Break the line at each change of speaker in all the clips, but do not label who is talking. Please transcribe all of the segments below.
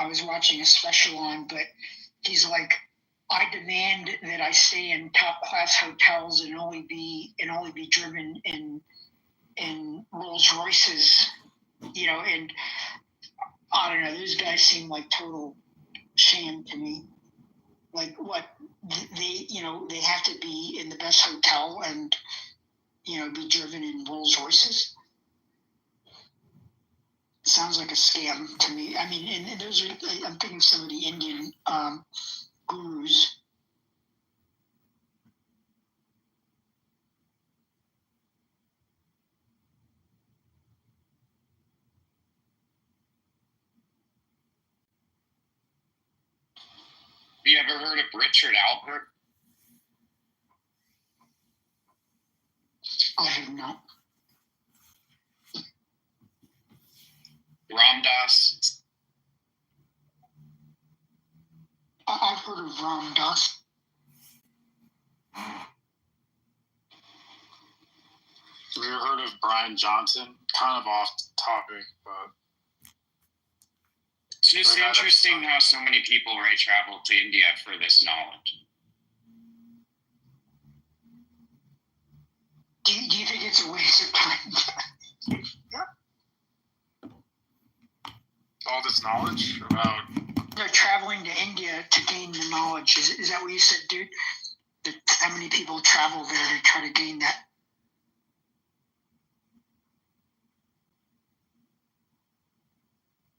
I was watching a special on, but he's like, I demand that I stay in top class hotels and only be driven in Rolls Royces, and I don't know, those guys seem like total sham to me. Like what they have to be in the best hotel and be driven in Rolls Royces. Sounds like a scam to me. I mean, and those are, I'm thinking some of the Indian gurus.
Have you ever heard of Richard Albert?
I have not.
Ramdas?
I've heard of Ramdas.
Have you ever heard of Brian Johnson? Kind of off topic, but
it's just interesting how so many people travel to India for this knowledge.
Do you think it's a waste of time?
Yeah. All this knowledge about
traveling to India to gain the knowledge. Is that what you said, dude? How many people travel there to try to gain that?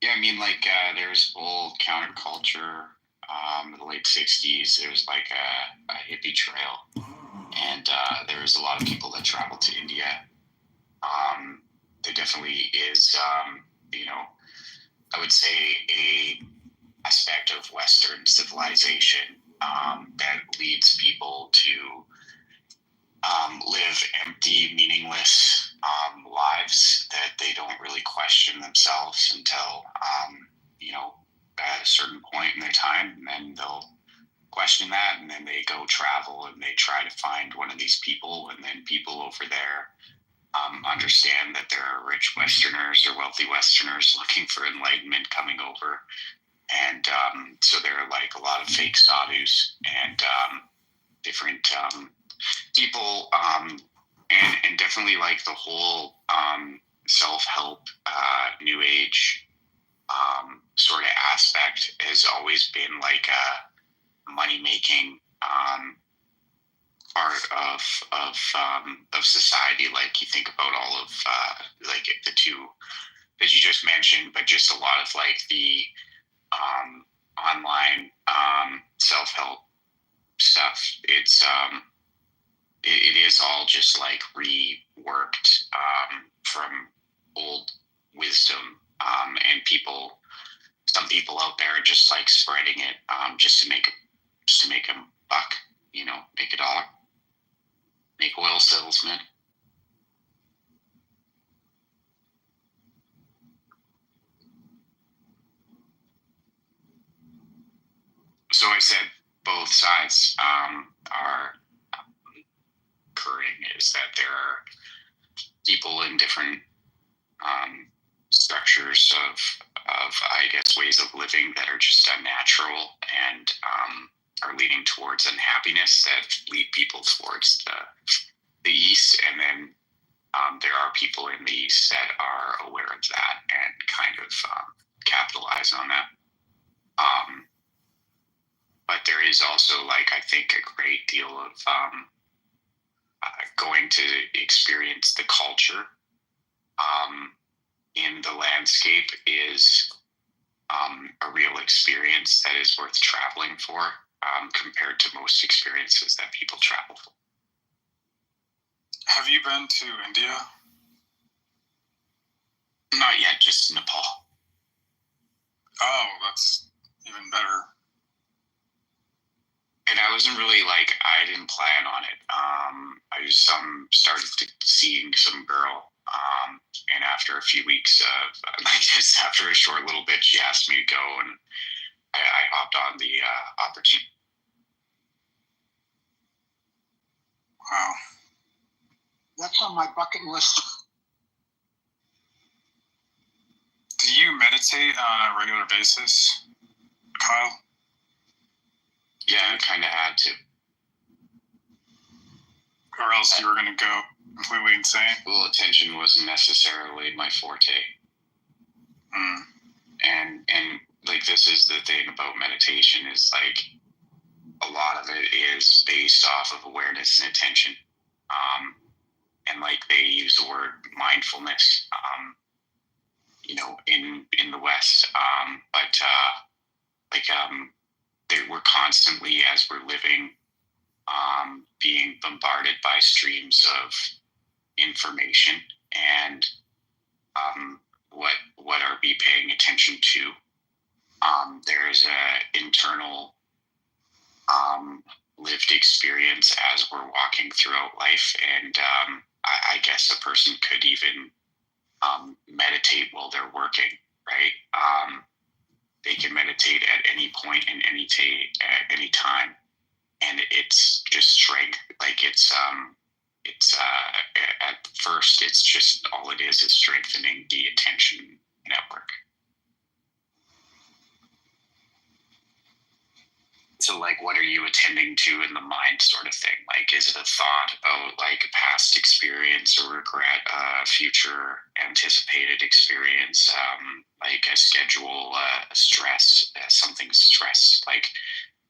Yeah, I mean, there's whole counterculture. In the late 60s, there was a hippie trail. And there was a lot of people that traveled to India. There definitely is, I would say a aspect of Western civilization that leads people to live empty, meaningless lives that they don't really question themselves until, at a certain point in their time, and then they'll question that, and then they go travel and they try to find one of these people, and then people over there understand that there are rich Westerners or wealthy Westerners looking for enlightenment coming over, and so there are a lot of fake sadhus and different people, and definitely the whole self-help new age sort of aspect has always been a money-making part of society. You think about all of the two that you just mentioned, but just a lot of the online self-help stuff. It's it is all just reworked from old wisdom, and some people out there are just spreading it just to make a buck, make a dollar, make oil salesmen. So I said both sides are occurring, is that there are people in different structures of I guess ways of living that are just unnatural and are leading towards unhappiness that lead people towards the East, and then there are people in the East that are aware of that and kind of capitalize on that. But there is also I think a great deal of going to experience the culture in the landscape is a real experience that is worth traveling for compared to most experiences that people travel for.
Have you been to India?
Not yet, just Nepal.
Oh, that's even better.
And I wasn't really I didn't plan on it. I just started seeing some girl, and after a few weeks of, just after a short little bit, she asked me to go, and I hopped on the opportunity.
Wow.
That's on my bucket list.
Do you meditate on a regular basis? Kyle?
Yeah, I kind of had to.
Or else you were going to go completely insane?
Well, attention wasn't necessarily my forte.
Mm.
And like, this is the thing about meditation, is like a lot of it is based off of awareness and attention. And like, they use the word mindfulness, in the West. We're constantly, as we're living, being bombarded by streams of information, and what are we paying attention to? There's a internal lived experience as we're walking throughout life, and I guess a person could even meditate while they're working, right? They can meditate at any point in at any time, and it's just strength. Like, it's at first, it's just, all it is strengthening the attention network. So, like, what are you attending to in the mind, sort of thing? Like, is it a thought about, like, a past experience or regret, a future anticipated experience, like a schedule, a stress, something stress? Like,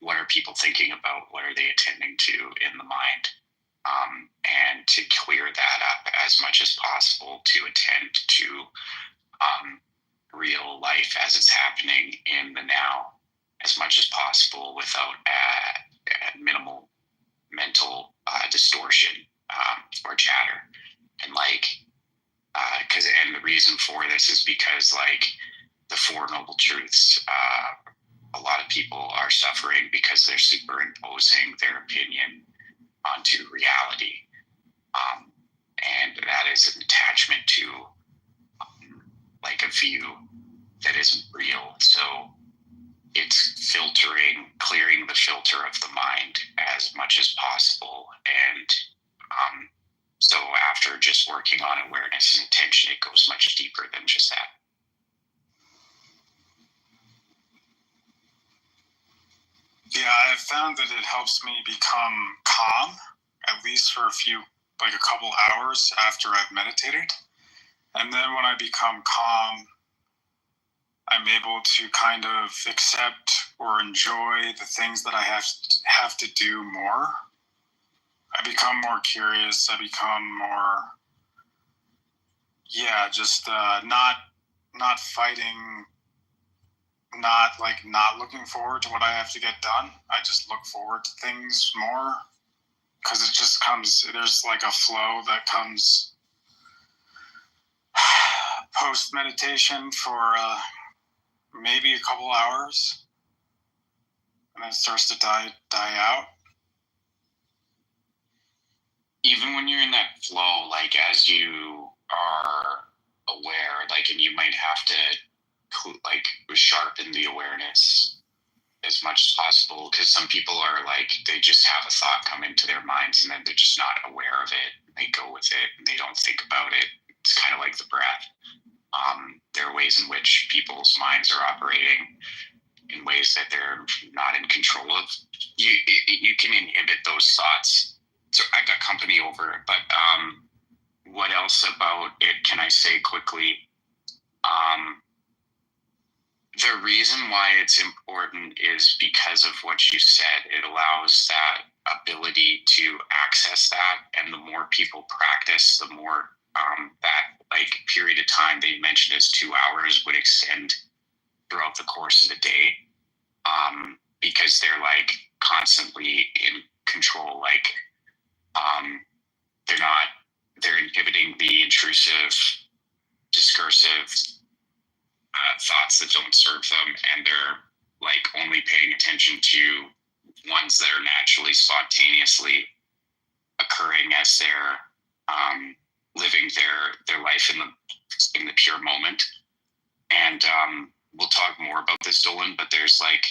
what are people thinking about? What are they attending to in the mind? And to clear that up as much as possible, to attend to real life as it's happening in the now as much as possible, without minimal mental distortion or chatter. And like, and the reason for this is because, like, the Four Noble Truths, a lot of people are suffering because they're superimposing their opinion onto reality. And that is an attachment to like a view that isn't real. So it's clearing the filter of the mind as much as possible. And so after just working on awareness and attention, it goes much deeper than just that.
Yeah, I've found that it helps me become calm, at least for a couple hours after I've meditated. And then when I become calm, I'm able to kind of accept or enjoy the things that I have to do more. I become more curious. I become more, just not fighting, not looking forward to what I have to get done. I just look forward to things more, because it just comes, there's like a flow that comes post meditation for maybe a couple hours, and then it starts to die out.
Even when you're in that flow, like, as you are aware, like, and you might have to like sharpen the awareness as much as possible, because some people are like, they just have a thought come into their minds and then they're just not aware of it. They go with it and they don't think about it. It's kind of like the breath. There are ways in which people's minds are operating in ways that they're not in control of. You can inhibit those thoughts. So I got company over it, but what else about it can I say quickly? The reason why it's important is because of what you said. It allows that ability to access that, and the more people practice, the more that like period of time they mentioned as 2 hours would extend throughout the course of the day, because they're like constantly in control. Like they're inhibiting the intrusive, discursive thoughts that don't serve them, and they're like only paying attention to ones that are naturally, spontaneously occurring as they're living their life in the pure moment. And we'll talk more about this, Dolan, but there's like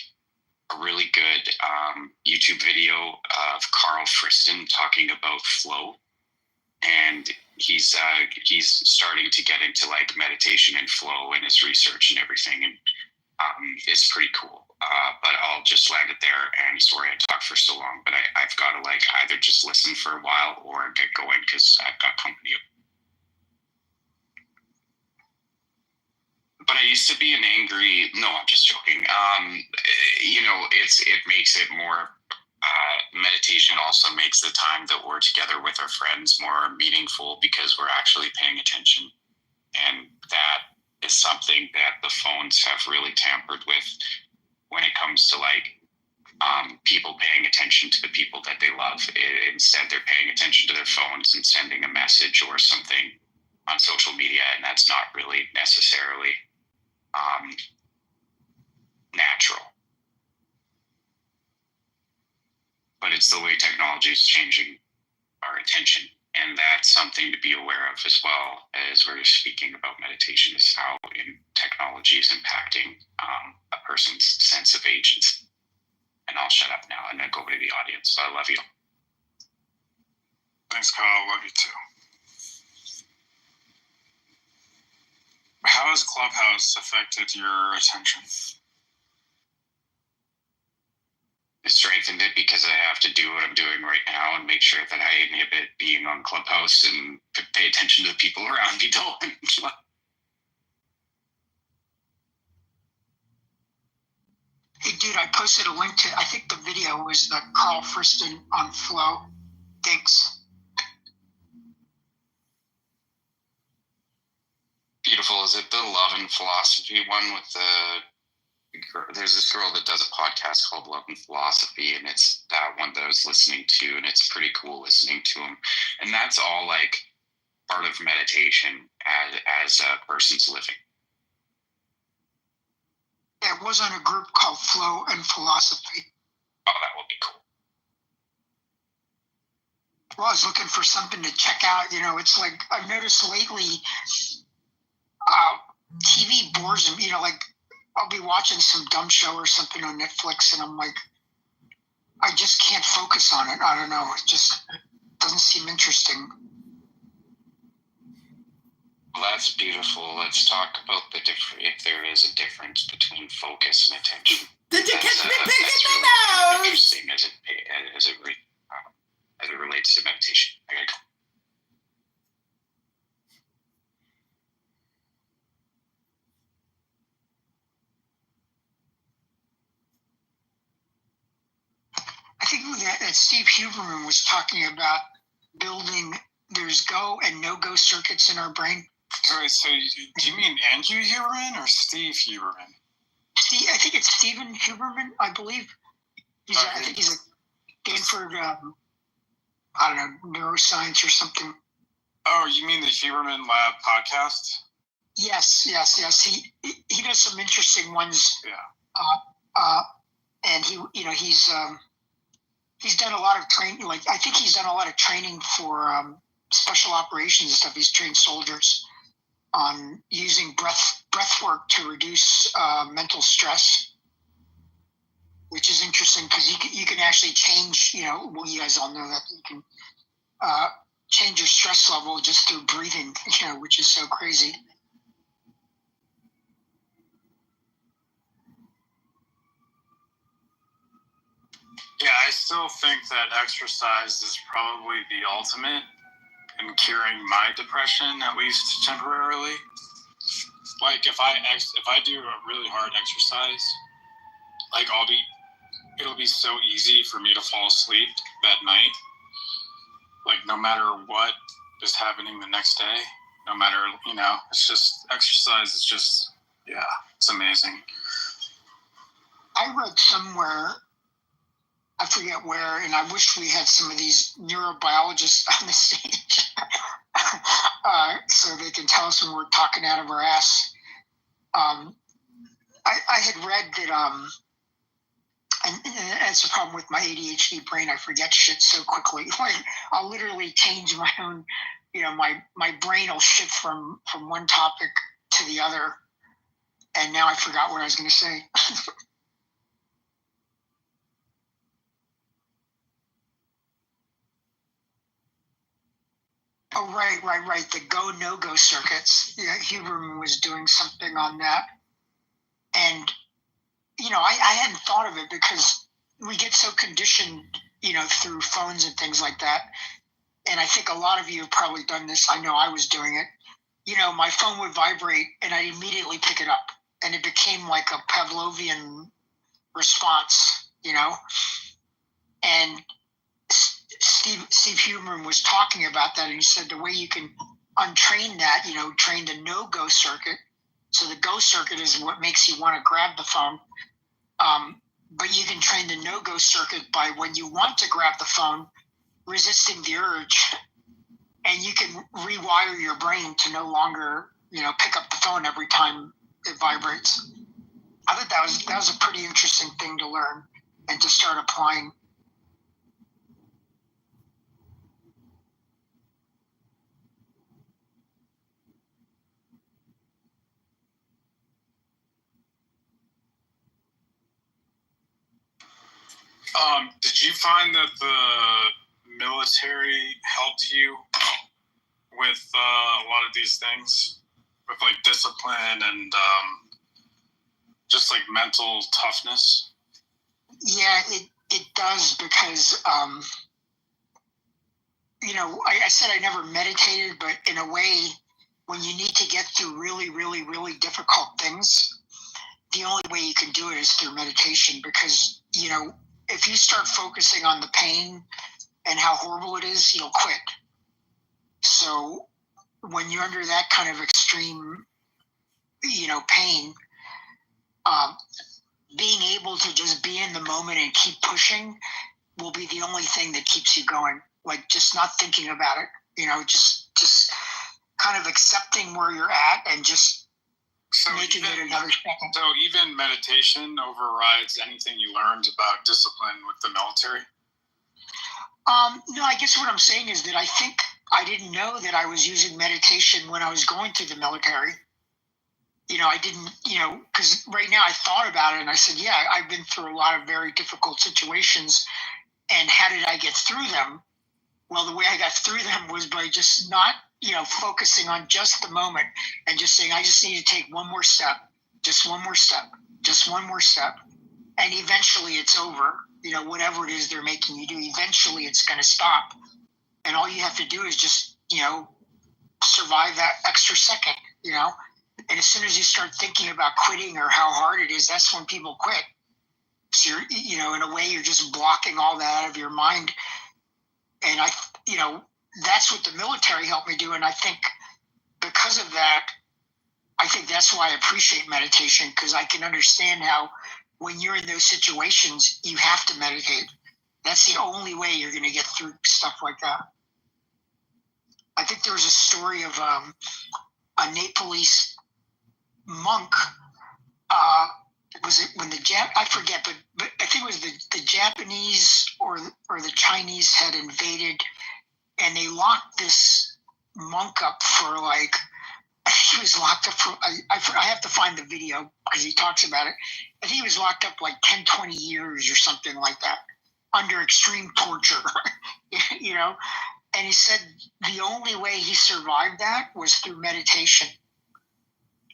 a really good YouTube video of Carl Friston talking about flow, and he's starting to get into like meditation and flow in his research and everything, and it's pretty cool. But I'll just land it there. And sorry I talked for so long, but I've got to like either just listen for a while or get going because I've got company. But I used to be an angry. No, I'm just joking. It makes it more. Meditation also makes the time that we're together with our friends more meaningful because we're actually paying attention, and that is something that the phones have really tampered with when it comes to like people paying attention to the people that they love. Instead, they're paying attention to their phones and sending a message or something on social media, and that's not really necessarily natural. But it's the way technology is changing our attention, and that's something to be aware of as well as we're speaking about meditation, is how technology is impacting a person's sense of agency. And I'll shut up now and then go over to the audience. I love you.
Thanks, Kyle. Love you too. How has Clubhouse affected your attention?
It strengthened it because I have to do what I'm doing right now and make sure that I inhibit being on Clubhouse and pay attention to the people around me.
Hey, dude, I posted a link to, I think the video was the Carl Friston on flow. Thanks.
Beautiful. Is it the Love and Philosophy one with there's this girl that does a podcast called Love and Philosophy, and it's that one that I was listening to, and it's pretty cool listening to him. And that's all like part of meditation as a person's living.
Yeah, it was on a group called Flow and Philosophy.
Oh, that would be cool.
Well, I was looking for something to check out. It's like I've noticed lately, TV bores me. Like I'll be watching some dumb show or something on Netflix, and I'm like, I just can't focus on it. I don't know. It just doesn't seem interesting.
Well, that's beautiful. Let's talk about if there is a difference between focus and attention.
Did you catch me picking
really
my nose?
Interesting as it relates to meditation. I gotta go.
I think that Steve Huberman was talking about building. There's go and no-go circuits in our brain.
All right, so do you mean Andrew Huberman or Steve Huberman?
I think it's Stephen Huberman, I believe. I think he's a Stanford, I don't know, neuroscience or something.
Oh, you mean the Huberman Lab podcast?
Yes. He does some interesting ones.
Yeah.
And he's done a lot of training. Like I think he's done a lot of training for special operations and stuff. He's trained soldiers on using breath work to reduce mental stress, which is interesting because you can actually change. Well, you guys all know that you can change your stress level just through breathing. Which is so crazy.
Yeah, I still think that exercise is probably the ultimate in curing my depression, at least temporarily. Like if I do a really hard exercise, like it'll be so easy for me to fall asleep that night. Like no matter what is happening the next day, no matter, it's just exercise is just, yeah, it's amazing.
I read somewhere, I forget where, and I wish we had some of these neurobiologists on the stage so they can tell us when we're talking out of our ass. I had read that, and that's the problem with my ADHD brain. I forget shit so quickly. Like I'll literally change my own, my brain will shift from one topic to the other, and now I forgot what I was going to say. Oh, right. The go, no-go circuits. Yeah, Huberman was doing something on that. And, I hadn't thought of it because we get so conditioned, through phones and things like that. And I think a lot of you have probably done this. I know I was doing it. My phone would vibrate and I'd immediately pick it up. And it became like a Pavlovian response, And Steve Huberman was talking about that. And he said the way you can untrain that, train the no-go circuit. So the go circuit is what makes you want to grab the phone. But you can train the no-go circuit by when you want to grab the phone, resisting the urge. And you can rewire your brain to no longer, pick up the phone every time it vibrates. I thought that was a pretty interesting thing to learn and to start applying.
Did you find that the military helped you with a lot of these things, with like discipline and just like mental toughness?
Yeah, it does because, I said I never meditated, but in a way, when you need to get through really, really, really difficult things, the only way you can do it is through meditation because, if you start focusing on the pain and how horrible it is, you'll quit. So when you're under that kind of extreme, pain, being able to just be in the moment and keep pushing will be the only thing that keeps you going. Like just not thinking about it, just kind of accepting where you're at and just making it another second.
So even meditation overrides anything you learned about discipline with the military?
No, I guess what I'm saying is that I think I didn't know that I was using meditation when I was going through the military. I didn't, because right now I thought about it and I said, yeah, I've been through a lot of very difficult situations. And how did I get through them? Well, the way I got through them was by just not, focusing on just the moment and just saying, I just need to take one more step, just one more step, just one more step. And eventually it's over, whatever it is they're making you do, eventually it's going to stop. And all you have to do is just, survive that extra second, And as soon as you start thinking about quitting or how hard it is, that's when people quit. So you're, in a way, you're just blocking all that out of your mind. And that's what the military helped me do. And I think because of that, I think that's why I appreciate meditation, because I can understand how when you're in those situations, you have to meditate. That's the only way you're going to get through stuff like that. I think there was a story of a Nepalese monk. Was it when I forget, but I think it was the Japanese or the Chinese had invaded, and they locked this monk up for he was locked up for, I have to find the video because he talks about it. I think he was locked up 10, 20 years or something like that under extreme torture, And he said the only way he survived that was through meditation.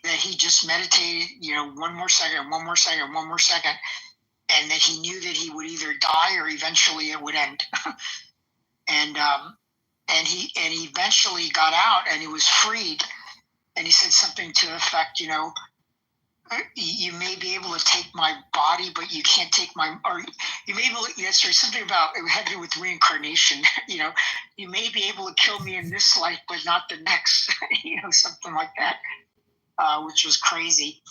That he just meditated, one more second, one more second, one more second, and that he knew that he would either die or eventually it would end. and he eventually got out and he was freed. And he said something to the effect, you may be able to take my body, but you can't take or you may be able to, that's right, something about, it had to do with reincarnation, you may be able to kill me in this life, but not the next, something like that. Which was crazy.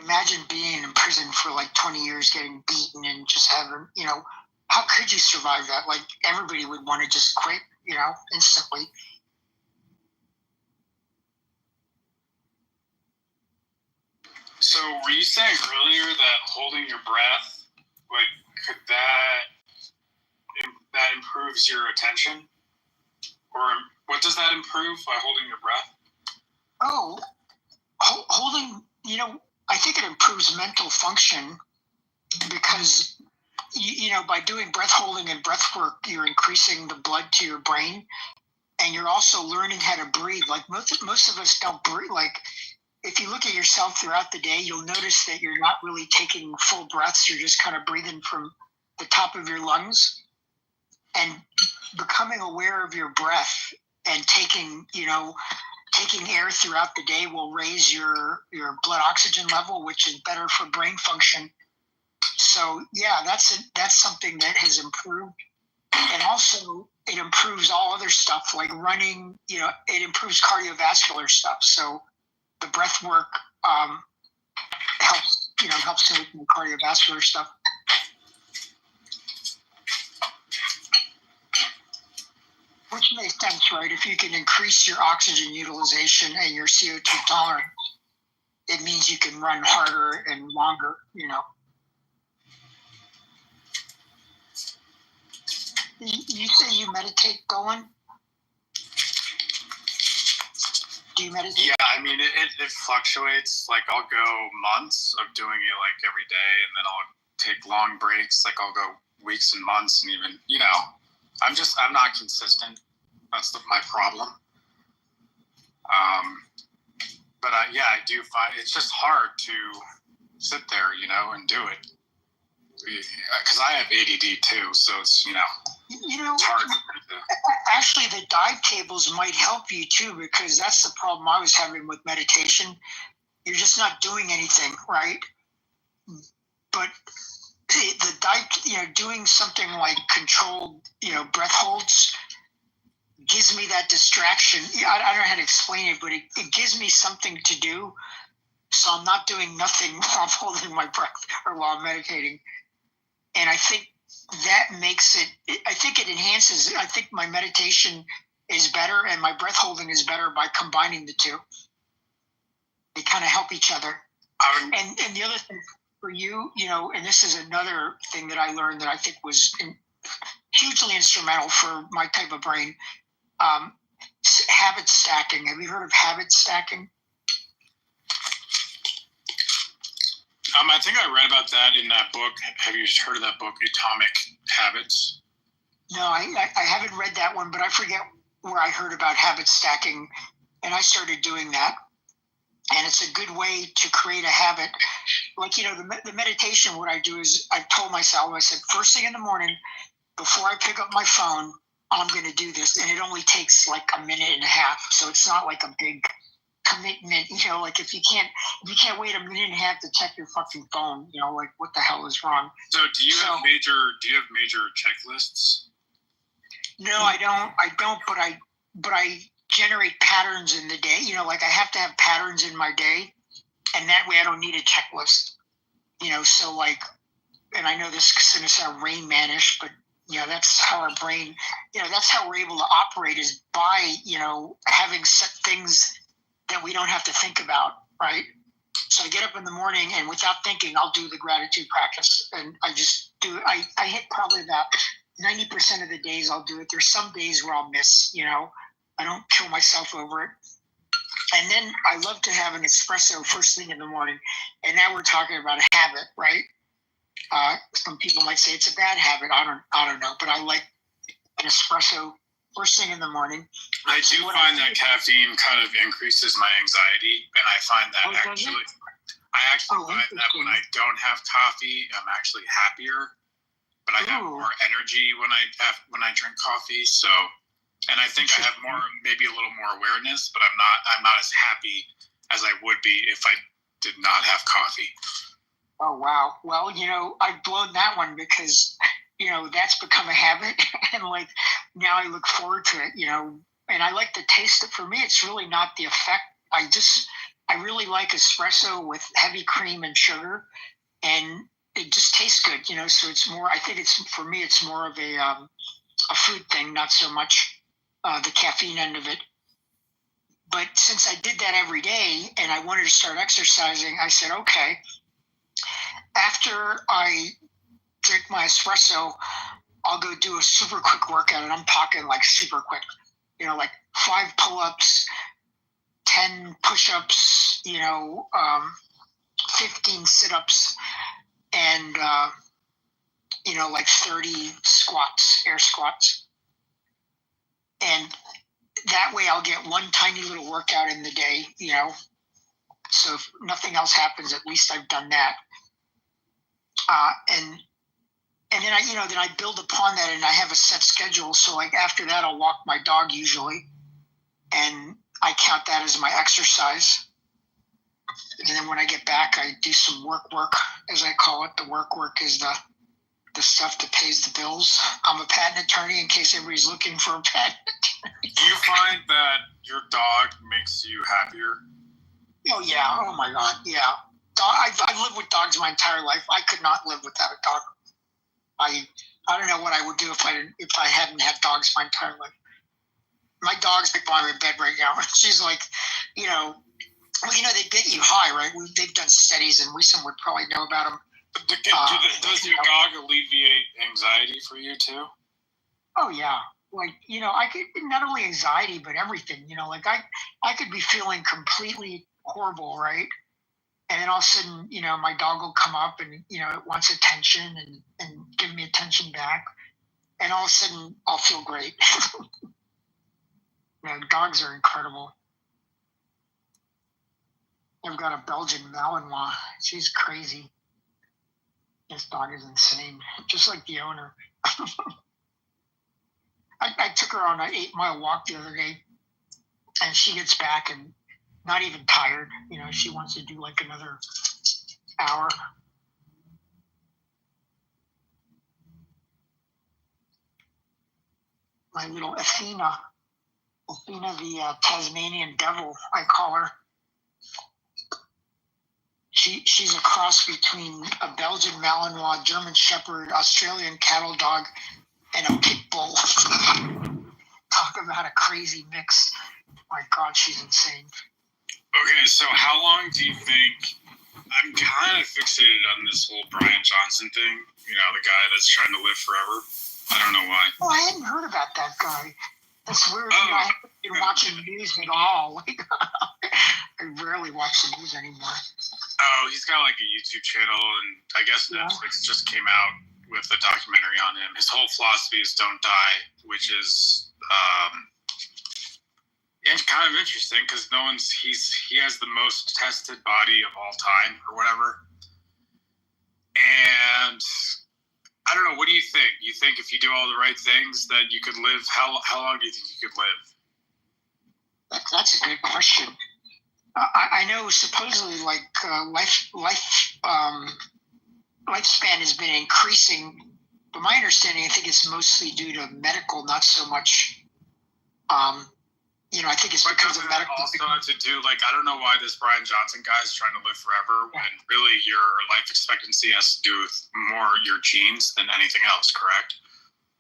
Imagine being in prison for 20 years, getting beaten and just having, how could you survive that? Everybody would want to just quit, instantly.
So were you saying earlier that holding your breath, could that improves your attention? Or what does that improve by holding your breath?
Oh, holding, I think it improves mental function because, by doing breath holding and breath work, you're increasing the blood to your brain. and you're also learning how to breathe. Like most of us don't breathe. Like if you look at yourself throughout the day, you'll notice that you're not really taking full breaths. You're just kind of breathing from the top of your lungs, and becoming aware of your breath and taking air throughout the day will raise your blood oxygen level, which is better for brain function. So yeah, that's something that has improved. And also it improves all other stuff like running, it improves cardiovascular stuff. So the breath work helps with the cardiovascular stuff. Which makes sense, right? If you can increase your oxygen utilization and your CO2 tolerance, it means you can run harder and longer, You say you meditate, Golan? Do you meditate?
Yeah, I mean, it fluctuates. Like, I'll go months of doing it, like, every day, and then I'll take long breaks. Like, I'll go weeks and months, and even, I'm not consistent. That's my problem. But I do find it's just hard to sit there, and do it. Because I have ADD too, so it's, it's hard to do.
Actually, the dive tables might help you too, because that's the problem I was having with meditation. You're just not doing anything, right? But the dive, doing something like controlled, breath holds gives me that distraction. I don't know how to explain it, but it gives me something to do. So I'm not doing nothing while I'm holding my breath or while I'm meditating. And I think that makes it, I think it enhances it. I think my meditation is better and my breath holding is better by combining the two. They kind of help each other. And the other thing for you, and this is another thing that I learned that I think was hugely instrumental for my type of brain, habit stacking. Have you heard of habit stacking?
I think I read about that in that book. Have you heard of that book, Atomic Habits?
No, I haven't read that one, but I forget where I heard about habit stacking, and I started doing that. And it's a good way to create a habit. Like, the meditation, what I do is I told myself, I said, first thing in the morning, before I pick up my phone, I'm going to do this. And it only takes like a minute and a half. So it's not like a big commitment, like if you can't wait a minute and a half to check your fucking phone, like what the hell is wrong?
So do you have major checklists?
No, I don't, but I generate patterns in the day, like I have to have patterns in my day, and that way I don't need a checklist, so like, and I know this is going to sound Rain Man-ish, but that's how our brain, that's how we're able to operate, is by, having set things that we don't have to think about, right? So I get up in the morning and without thinking, I'll do the gratitude practice. And I just do it. I hit probably about 90% of the days I'll do it. There's some days where I'll miss, I don't kill myself over it. And then I love to have an espresso first thing in the morning. And now we're talking about a habit, right? Some people might say it's a bad habit. I don't know, but I like an espresso first thing in the morning.
I do find that caffeine kind of increases my anxiety, and I find that I actually find that when I don't have coffee, I'm actually happier, but I have more energy when I drink coffee. So, and I think I have maybe a little more awareness, but I'm not as happy as I would be if I did not have coffee.
Oh wow! Well, I've blown that one because that's become a habit, and like now I look forward to it, and I like the taste. For me, it's really not the effect. I really like espresso with heavy cream and sugar, and it just tastes good, so it's more, I think for me, it's more of a food thing, not so much the caffeine end of it. But since I did that every day and I wanted to start exercising, I said, okay, after I drink my espresso, I'll go do a super quick workout, and I'm talking like super quick, like 5 pull-ups, 10 push-ups, 15 sit-ups, and like 30 squats, air squats. And that way I'll get one tiny little workout in the day, you know. So if nothing else happens, at least I've done that. And then I build upon that, and I have a set schedule. So like after that, I'll walk my dog usually, and I count that as my exercise. And then when I get back, I do some work, as I call it. The work is the stuff that pays the bills. I'm a patent attorney, in case anybody's looking for a patent attorney.
Do you find that your dog makes you happier?
Oh yeah. Oh my God. Yeah. I've lived with dogs my entire life. I could not live without a dog. I don't know what I would do if I hadn't had dogs my entire life. My dog's like by my bed right now. She's like, they get you high, right? They've done studies, and Wisam would probably know about them.
Does your dog alleviate anxiety for you too?
Oh yeah. Like, I could, not only anxiety, but everything, like I could be feeling completely horrible, right? And then all of a sudden, my dog will come up and, it wants attention and give me attention back. And all of a sudden I'll feel great. Dogs are incredible. I've got a Belgian Malinois. She's crazy. This dog is insane, just like the owner. I took her on an 8-mile walk the other day, and she gets back and not even tired. She wants to do like another hour. My little Athena, the Tasmanian devil, I call her. She's a cross between a Belgian Malinois, German Shepherd, Australian cattle dog, and a pit bull. Talk about a crazy mix. My God, she's insane.
Okay, so how long do you think? I'm kind of fixated on this whole Brian Johnson thing. The guy that's trying to live forever. I don't know why.
Oh, I hadn't heard about that guy. That's weird. I haven't been watching news at all. I rarely watch the news anymore.
Oh, he's got like a YouTube channel, and I guess Netflix just came out with a documentary on him. His whole philosophy is "Don't die," which is kind of interesting because he has the most tested body of all time or whatever. And I don't know. What do you think? You think if you do all the right things that you could live? How long do you think you could live?
That's a good question. I know supposedly like lifespan has been increasing, but my understanding, I think it's mostly due to medical, not so much. I think it's because of medical.
Also to do I don't know why this Brian Johnson guy is trying to live forever when really your life expectancy has to do with more your genes than anything else, correct?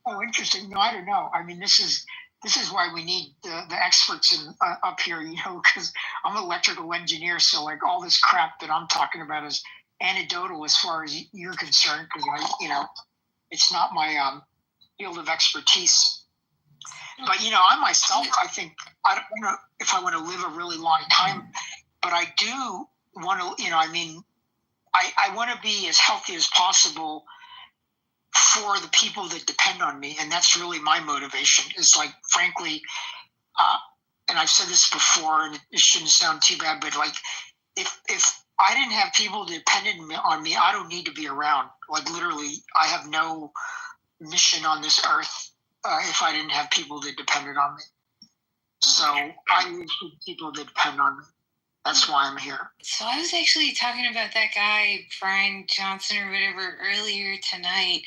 Oh, interesting. No, I don't know. I mean, this is why we need the experts up here, because I'm an electrical engineer, so like all this crap that I'm talking about is anecdotal as far as you're concerned, because it's not my field of expertise. But I myself, I think I don't know if I want to live a really long time, but I do want to. I want to be as healthy as possible for the people that depend on me, and that's really my motivation. Is like, frankly, and I've said this before, and it shouldn't sound too bad, but like, if I didn't have people dependent on me, I don't need to be around. Like literally, I have no mission on this earth if I didn't have people that depended on me. So I need people that depend on me. That's why I'm here.
So I was actually talking about that guy, Brian Johnson or whatever, earlier tonight,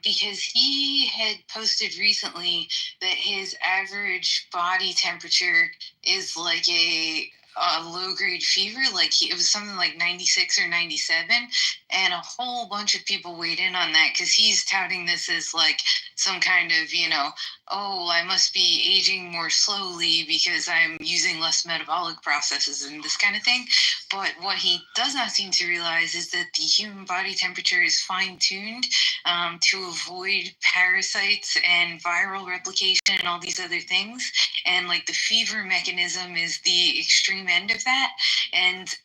because he had posted recently that his average body temperature is like a low-grade fever. It was something like 96 or 97, and a whole bunch of people weighed in on that because he's touting this as like some kind of, I must be aging more slowly because I'm using less metabolic processes and this kind of thing. But what he does not seem to realize is that the human body temperature is fine-tuned to avoid parasites and viral replication and all these other things. And like the fever mechanism is the extreme end of that. And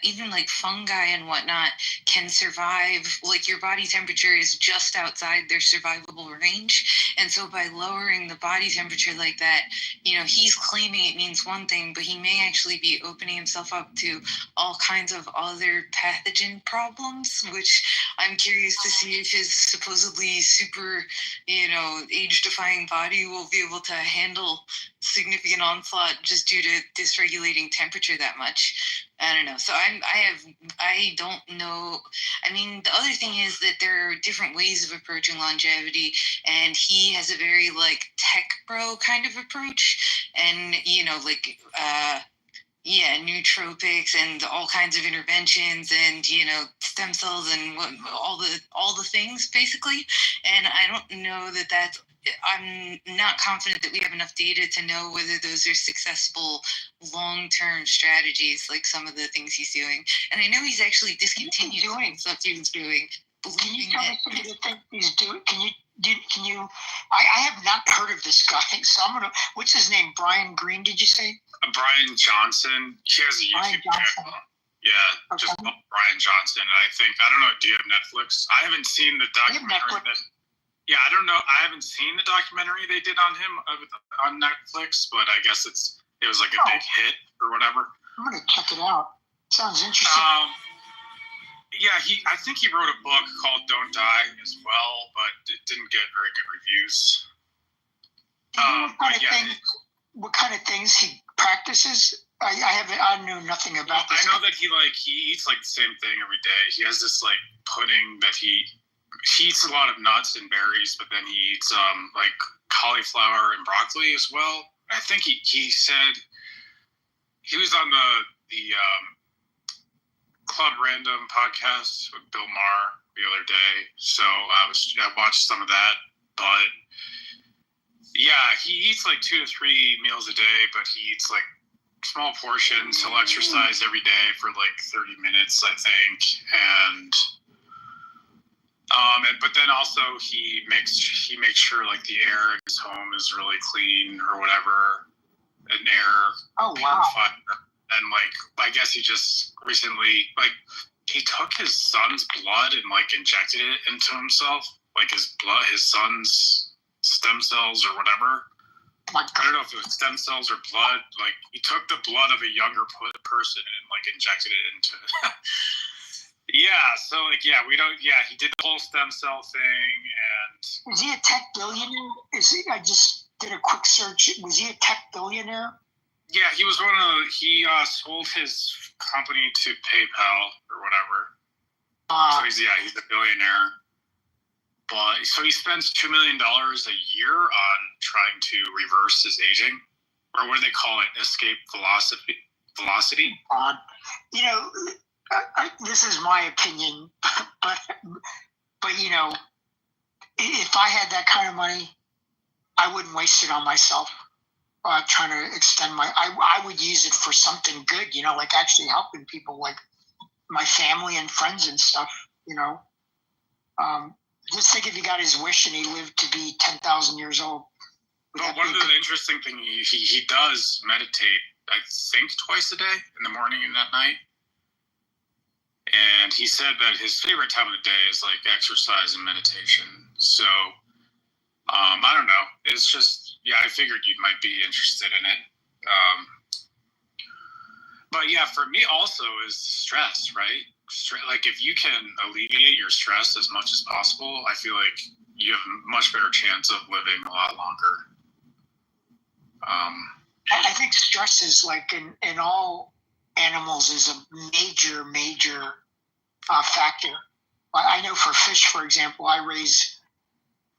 even like fungi and whatnot can survive. Like your body temperature is just outside their survivable range, and so by lowering the body temperature like that, he's claiming it means one thing, but he may actually be opening himself up to all kinds of other pathogen problems, which I'm curious to see if his supposedly super age-defying body will be able to handle significant onslaught just due to dysregulating temperature that much. I don't know. So I don't know. I mean, the other thing is that there are different ways of approaching longevity, and he has a very like tech bro kind of approach, and nootropics and all kinds of interventions, and stem cells and all the things basically. And I don't know that that's. I'm not confident that we have enough data to know whether those are successful long-term strategies, like some of the things he's doing. And I know he's actually discontinued some stuff he was doing.
Can you tell me some of the things he's doing? Can you? I have not heard of this guy. So I'm gonna. What's his name? Brian Green? Did you say?
Brian Johnson. He has a YouTube channel. Yeah, just called Brian Johnson. And I don't know. Do you have Netflix? I haven't seen the documentary. Yeah, I don't know. I haven't seen the documentary they did on him on Netflix, but I guess it was like a big hit or whatever.
I'm gonna check it out. Sounds interesting.
Yeah, I think he wrote a book called "Don't Die" as well, but it didn't get very good reviews.
What kind of things he practices? I know nothing about this.
I know that he eats like the same thing every day. He has this like pudding that he eats a lot of nuts and berries, but then he eats like cauliflower and broccoli as well. I think he said he was on the Club Random podcast with Bill Maher the other day, so I watched some of that. But yeah, he eats like 2 to 3 meals a day, but he eats like small portions. He'll exercise every day for like 30 minutes, I think, and but then also he makes sure like the air in his home is really clean or whatever, an air purifier. And like I guess he just recently he took his son's blood and like injected it into himself, like his son's stem cells or whatever. I don't know if it was stem cells or blood. Like he took the blood of a younger person and like injected it into Yeah, so he did the whole stem cell thing. And
is he a tech billionaire? I just did a quick search. Was he a tech billionaire?
Yeah, he was he sold his company to PayPal or whatever. So he's a billionaire. But so he spends $2 million a year on trying to reverse his aging, or what do they call it? Escape velocity.
This is my opinion, but if I had that kind of money, I wouldn't waste it on myself. Trying to extend I would use it for something good, like actually helping people, like my family and friends and stuff. Just think if he got his wish and he lived to be 10,000 years old.
But one of the interesting things, he does meditate, I think, twice a day, in the morning and at night. And he said that his favorite time of the day is like exercise and meditation. So, I don't know. It's just, I figured you might be interested in it. But yeah, for me also is stress, right? Like if you can alleviate your stress as much as possible, I feel like you have a much better chance of living a lot longer.
I think stress is like in all animals is a major factor. I know for fish, for example, I raise,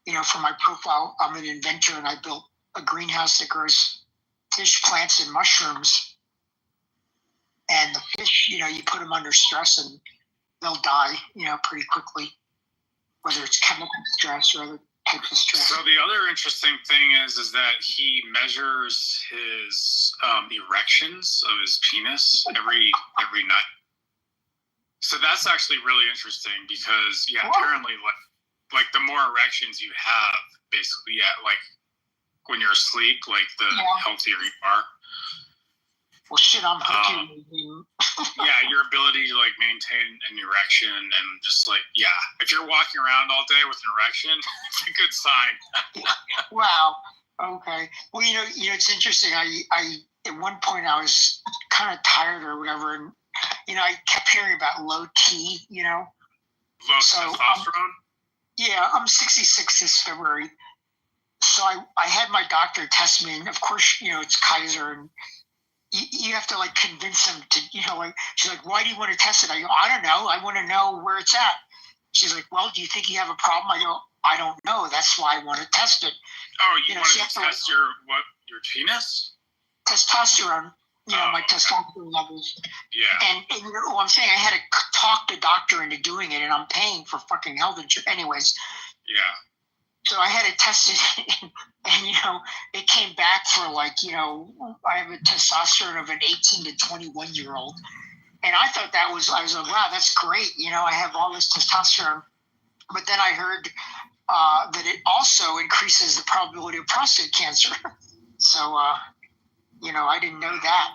for my profile, I'm an inventor and I built a greenhouse that grows fish, plants, and mushrooms. And the fish, you put them under stress and they'll die, pretty quickly, whether it's chemical stress or other types of stress.
So the other interesting thing is that he measures his erections of his penis every night. So that's actually really interesting because, apparently, like the more erections you have, basically, like when you're asleep, like the healthier you are.
Well, shit, I'm hooking.
Yeah, your ability to like maintain an erection and just like, yeah, if you're walking around all day with an erection, it's a good sign.
Wow. Okay. Well, it's interesting. I at one point I was kind of tired or whatever, and I kept hearing about low T.
Low
So,
testosterone.
Yeah, I'm 66 this February. So I had my doctor test me, and of course, it's Kaiser, and you have to like convince them to, like, she's like, why do you want to test it? I go, I don't know. I want to know where it's at. She's like, well, do you think you have a problem? I go, I don't know. That's why I want to test it.
Oh, you want to test your penis?
Testosterone, my testosterone levels.
Yeah.
And I'm saying I had to talk the doctor into doing it, and I'm paying for fucking health insurance. Anyways.
Yeah.
So I had it tested, and it came back for like, I have a testosterone of an 18 to 21-year-old. And I thought I was like, wow, that's great. I have all this testosterone. But then I heard that it also increases the probability of prostate cancer. So, I didn't know that.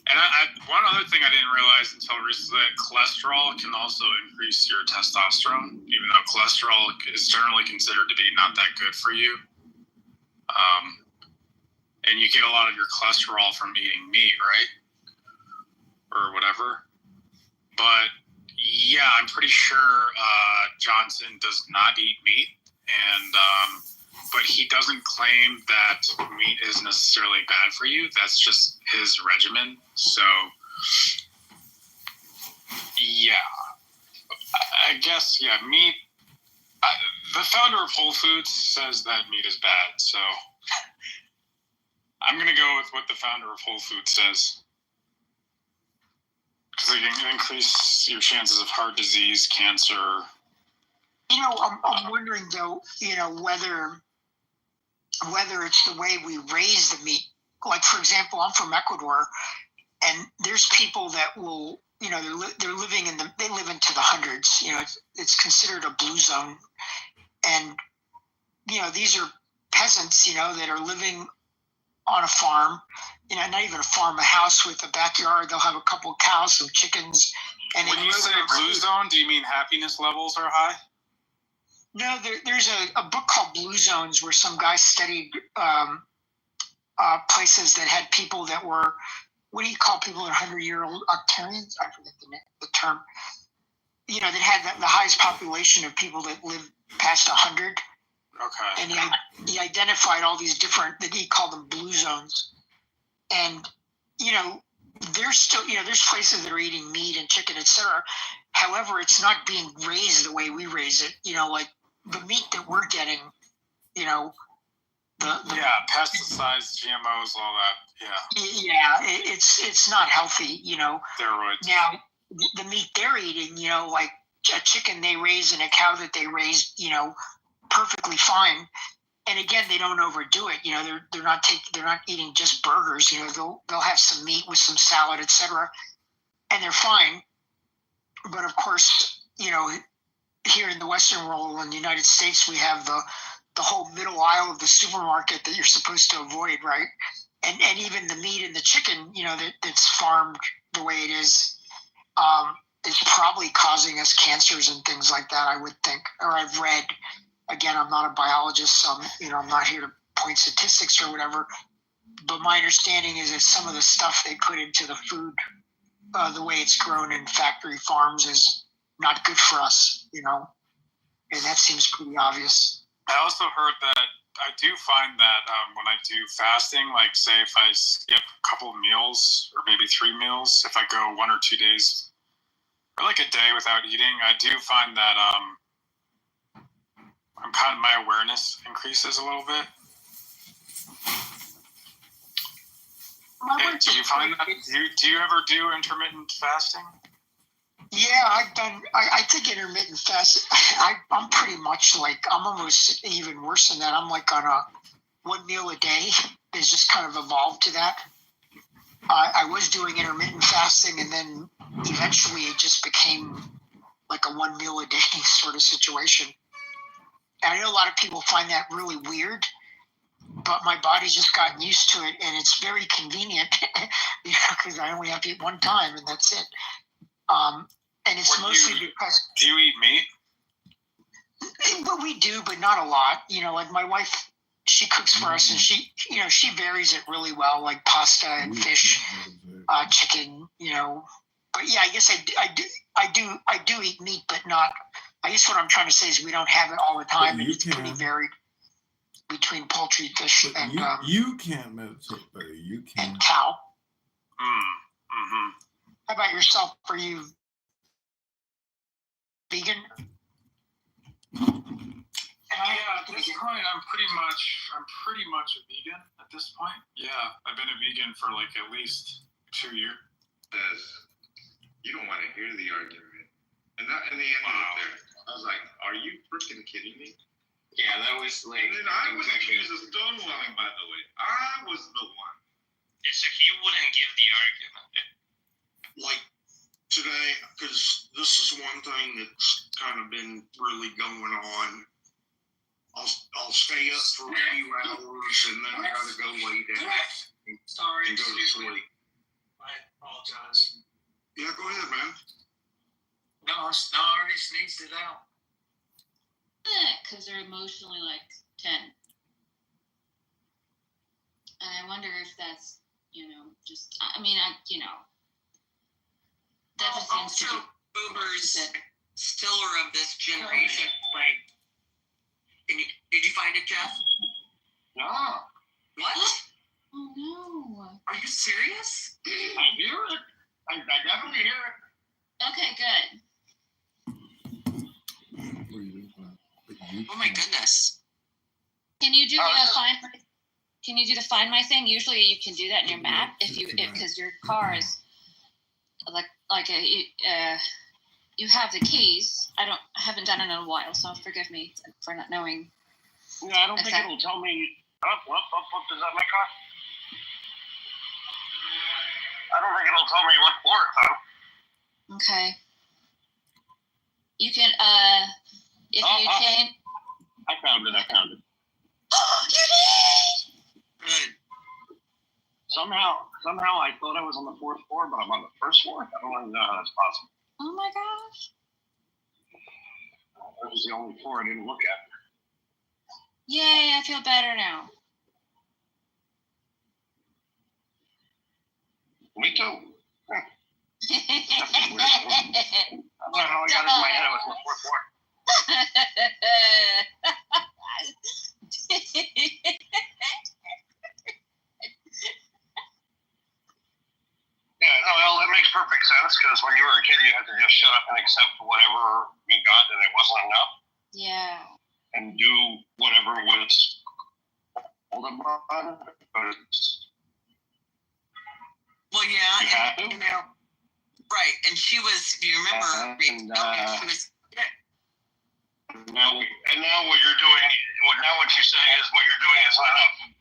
And one other thing I didn't realize until recently, that cholesterol can also increase your testosterone, even though cholesterol is generally considered to be not that good for you. And you get a lot of your cholesterol from eating meat, right? Or whatever. But yeah, I'm pretty sure Johnson does not eat meat, and but he doesn't claim that meat is necessarily bad for you. That's just his regimen. So, yeah. I guess, yeah, meat. The founder of Whole Foods says that meat is bad. So, I'm going to go with what the founder of Whole Foods says. Because it can increase your chances of heart disease, cancer.
I'm wondering, though, whether it's the way we raise the meat. Like, for example, I'm from Ecuador, and there's people that will, they're living they live into the hundreds. It's considered a blue zone. And, these are peasants, that are living on a farm, not even a farm, a house with a backyard. They'll have a couple of cows, some chickens. And
when you say blue zone, do you mean happiness levels are high?
No, there's a book called Blue Zones where some guy studied places that had people that were, what do you call people that are 100-year-old octarians? I forget the term. That had the highest population of people that live past 100.
Okay.
And he identified all these different, that he called them blue zones. And, there's still, there's places that are eating meat and chicken, etc. However, it's not being raised the way we raise it. Like the meat that we're getting,
pesticides, GMOs, all that.
Yeah, it's not healthy.
Steroids.
Now, the meat they're eating, like a chicken they raise and a cow that they raise, perfectly fine. And again, they don't overdo it. They're not eating just burgers. They'll have some meat with some salad, etc. And they're fine. But of course, here in the Western world, in the United States, we have the whole middle aisle of the supermarket that you're supposed to avoid, right? And even the meat and the chicken, that's farmed the way it is probably causing us cancers and things like that, I would think. Or I've read. Again, I'm not a biologist, so I'm not here to point statistics or whatever. But my understanding is that some of the stuff they put into the food, the way it's grown in factory farms, is not good for us, and that seems pretty obvious.
I also heard that I do find that when I do fasting, like say if I skip a couple of meals or maybe 3 meals, if I go 1 or 2 days or like a day without eating, I do find that my awareness increases a little bit. Do you find that? Do you ever do intermittent fasting?
Yeah, I think intermittent fast. I'm pretty much like, I'm almost even worse than that. I'm like on a 1 meal a day. It's just kind of evolved to that. I was doing intermittent fasting, and then eventually it just became like a 1 meal a day sort of situation. And I know a lot of people find that really weird, but my body's just gotten used to it, and it's very convenient, because I only have to eat one time, and that's it. And it's mostly because.
Do you eat meat?
But we do, but not a lot. Like my wife, she cooks for us, and she varies it really well, like pasta and fish, chicken. But yeah, I guess I do eat meat, but not. I guess what I'm trying to say is we don't have it all the time, and it's pretty varied between poultry, fish, and
you can't meditate, buddy. You can.
And cow.
Mm-hmm.
How about yourself? Are you vegan?
Yeah, at this point, I'm pretty much a vegan at this point. Yeah, I've been a vegan for like at least 2 years.
You don't want to hear the argument. And that in the end of it, I was like, are you freaking kidding me?
Yeah, that was like.
And then I was accused of stonewalling, by the way. I was the one.
Yeah, so he wouldn't give the argument.
Like today, because this is one thing that's kind of been really going on. I'll stay up for a few hours and then I gotta go lay down
Sorry,
and go to sleep.
I apologize.
Yeah, go ahead, man.
No, I already sneezed it out.
Because they're emotionally like 10. And I wonder if that's, just, that just seems to
also,
be
boomers, stiller of this generation, like, did you find it, Jeff?
No.
What?
Oh no.
Are you serious?
I hear it. I definitely hear it.
Okay, good.
Oh my goodness.
Can you do the find my thing? Usually you can do that in your map because your car is you have the keys. I haven't done it in a while, so forgive me for not knowing.
Yeah, I don't think it'll tell me. Up, is that my car? I don't think it'll tell me what floor it's on.
Okay. You can if you change.
I found it.
Oh, you did!
Good.
Somehow I thought I was on the 4th floor, but I'm on the 1st floor. I don't even know how that's possible.
Oh my gosh.
That was the only floor I didn't look at.
Yay, I feel better now.
Me too. I don't know how I got it in my head I was on the 4th floor. Yeah, no, that makes perfect sense because when you were a kid, you had to just shut up and accept whatever you got and it wasn't enough.
Yeah.
And do whatever was told upon. But
Well, yeah,
you have to.
Right, and she was. Do you remember? She was.
Now what you're doing. Now what you're saying is what you're doing is not enough.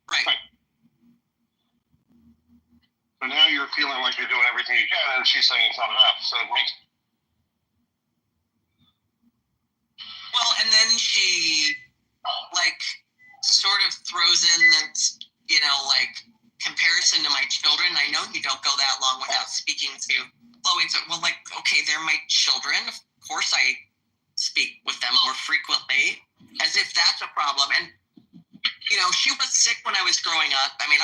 Right.
So now you're feeling like you're doing everything you can, and she's saying it's not enough. So it makes.
Well, and then she, sort of throws in that, comparison to my children. I know you don't go that long without speaking to Chloe. So, okay, they're my children. Of course I speak with them more frequently, as if that's a problem. And, she was sick when I was growing up. I mean,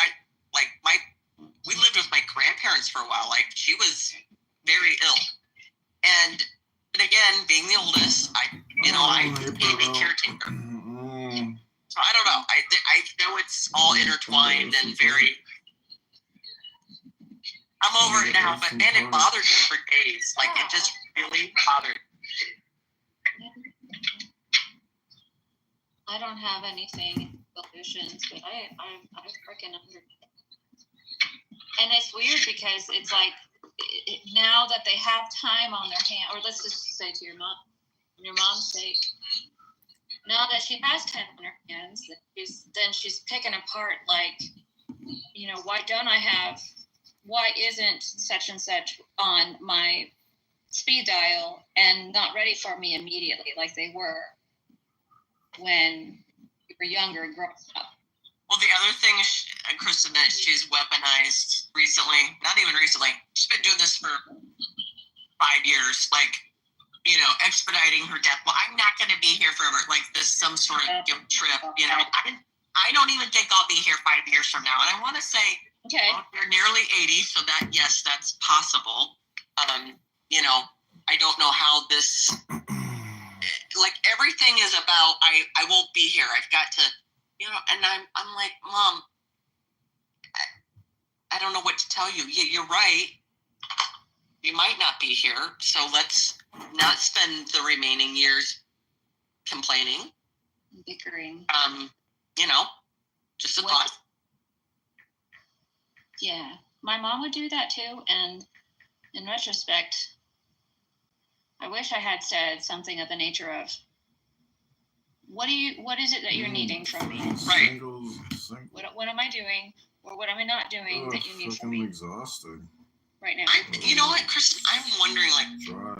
we lived with my grandparents for a while. She was very ill. And again, being the oldest, I became a caretaker. So I don't know. I know it's all intertwined and very. I'm over it now, but man, it bothered me for days. It just really bothered.
I don't have anything solutions, but I freaking understand. And it's weird because it's now that they have time on their hand, or let's just say to your mom's sake, now that she has time on her hands, she's picking apart why isn't such and such on my speed dial and not ready for me immediately like they were when we or younger growing up.
Well, the other thing, Kristen, that she's weaponized recently, not even recently, she's been doing this for 5 years, like, you know, expediting her death. Well, I'm not going to be here forever. Like this, some sort of guilt trip, you know. I don't even think I'll be here 5 years from now. And I want to say,
Okay.
well, you're nearly 80, so that, yes, that's possible. You know, I don't know how this, like everything is about, I won't be here. I've got to, you know, and I'm like, Mom, I don't know what to tell you. You're right. You might not be here. So let's not spend the remaining years complaining.
Bickering.
You know, just a thought.
Yeah. My mom would do that too. And in retrospect, I wish I had said something of the nature of, what is it that you're needing from me?
Right.
What am I doing? Or what am I not doing that you need from me?
I'm exhausted.
Right now.
You know what, Kristen? I'm wondering, like,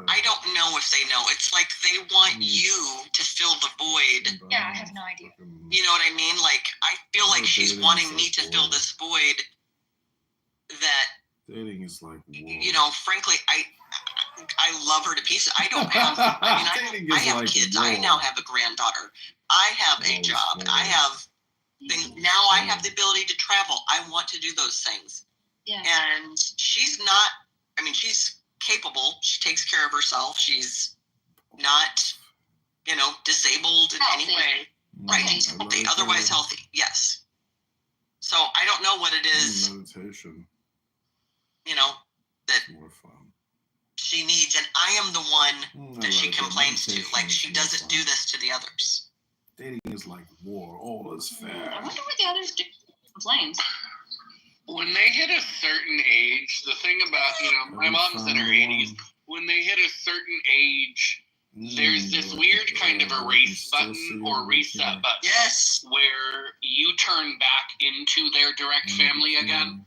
I don't know if they know. It's like they want you to fill the void.
Yeah, I have no idea.
You know what I mean? Like, I feel like she's wanting me to fill this void that,
dating is like war.
You know, frankly, I love her to pieces. I don't have, I mean, I have kids. War. I now have a granddaughter. I have a job. I have things. Now I have the ability to travel. I want to do those things.
Yeah.
And she's not, I mean, she's capable. She takes care of herself. She's not, you know, disabled in any way. Right. She's healthy, otherwise healthy. Yes. So I don't know what it is.
Meditation.
You know, that
more fun.
She needs, and I am the one that she complains to. Like, she doesn't do this to the others.
Dating is like war. All is fair.
I wonder what the others do. Complains.
When they hit a certain age, the thing about, you know, my mom's in her 80s. When they hit a certain age, there's this weird kind of erase button or reset button.
Yes.
Where you turn back into their direct family again.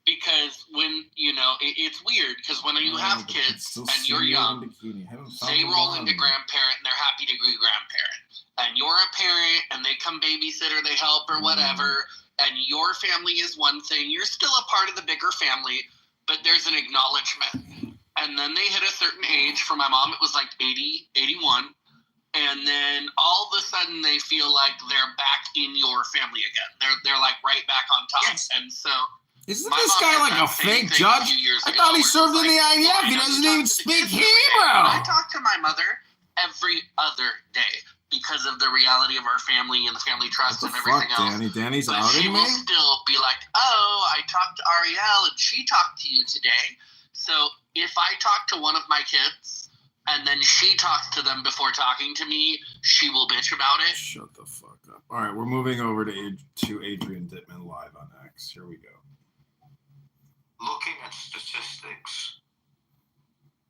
Because when, you know, it's weird because when you have kids and you're young, they roll into grandparent and they're happy to be grandparent. And you're a parent and they come babysit or they help or whatever. And your family is one thing. You're still a part of the bigger family, but there's an acknowledgement. And then they hit a certain age. For my mom, it was like 80, 81. And then all of a sudden they feel like they're back in your family again. They're like right back on top.
Yes.
And so...
Isn't this guy like a fake judge? I thought he served in the IDF. He doesn't even speak Hebrew.
I talk to my mother every other day because of the reality of our family and the family trust and everything else.
Danny's
but
outing
she
me?
will still be like, oh, I talked to Ariel and she talked to you today. So if I talk to one of my kids and then she talks to them before talking to me, she will bitch about it.
Shut the fuck up. All right, we're moving over to Adrian Dittman live on X. Here we go.
Looking at statistics,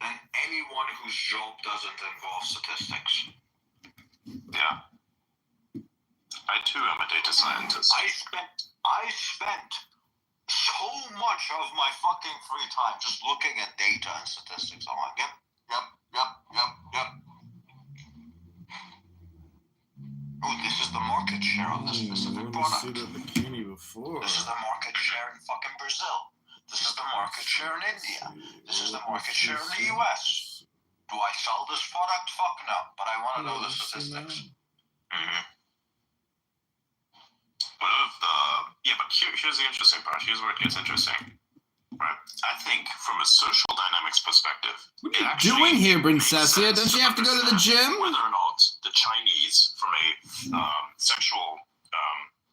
then anyone whose job doesn't involve statistics.
Yeah. I too am a data scientist.
I spent so much of my fucking free time just looking at data and statistics. I'm like, yep. Oh, this is the market share on this specific product.
See the bikini before.
This is the market share in fucking Brazil. This is the market share in India. This is the market share in the US. Do I sell this product? Fuck no. But I want to know the statistics.
Mm-hmm. But here's the interesting part. Here's where it gets interesting. Right? I think from a social dynamics perspective,
what are you doing here, Princessia? Don't you have to go to the gym?
Whether or not the Chinese, from a sexual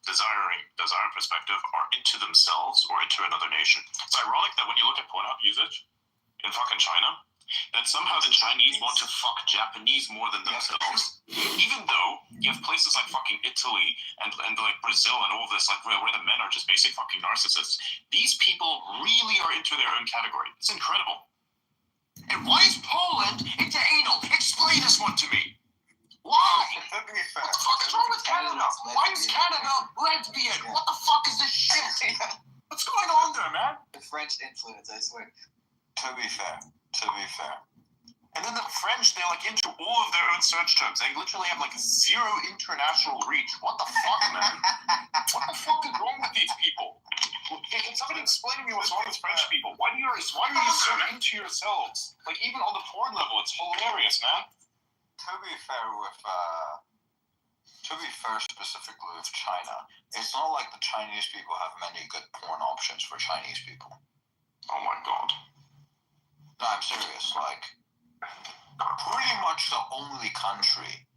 desire perspective, are into themselves or into another nation. It's ironic that when you look at Pornhub usage in fucking China, that somehow the Chinese want to fuck Japanese more than themselves, even though you have places like fucking Italy and like Brazil and all this, like where the men are just basic fucking narcissists. These people really are into their own category. It's incredible. And why is Poland into anal? Explain this one to me. Why? What the fuck is wrong with Canada? Why is Canada lesbian? What the fuck is this shit? What's going on there, man?
The French influence, I swear. To be fair,
And then the French, they're like into all of their own search terms. They literally have like zero international reach. What the fuck, man? What the fuck is wrong with these people? Can somebody explain to me what's wrong with French people? Why are you so into yourselves? Like even on the porn level, it's hilarious, man.
To be fair, specifically with China, it's not like the Chinese people have many good porn options for Chinese people.
Oh my god.
No, I'm serious. Like, pretty much the only country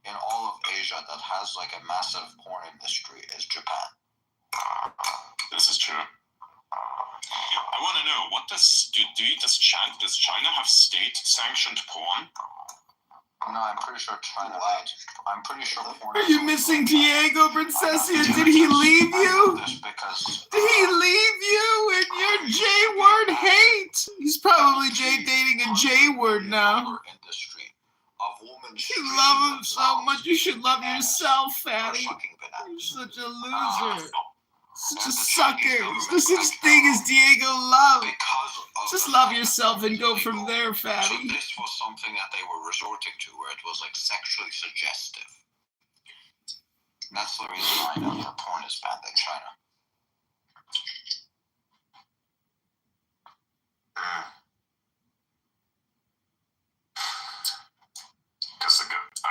in all of Asia that has like a massive porn industry is Japan.
This is true. I want to know, what does China have state-sanctioned porn?
No, I'm pretty sure China. I'm pretty sure porn.
Are you missing Diego, Princessia? Did he leave you? Did he leave you in your J-word hate? He's probably dating a J-word now. You love him so much, you should love yourself, fatty. You're such a loser. Such a sucker. There's no such thing as Diego love. Just love yourself and go from there, fatty.
So this was something that they were resorting to, where it was like sexually suggestive. And that's the reason why I know that porn is banned in China.
I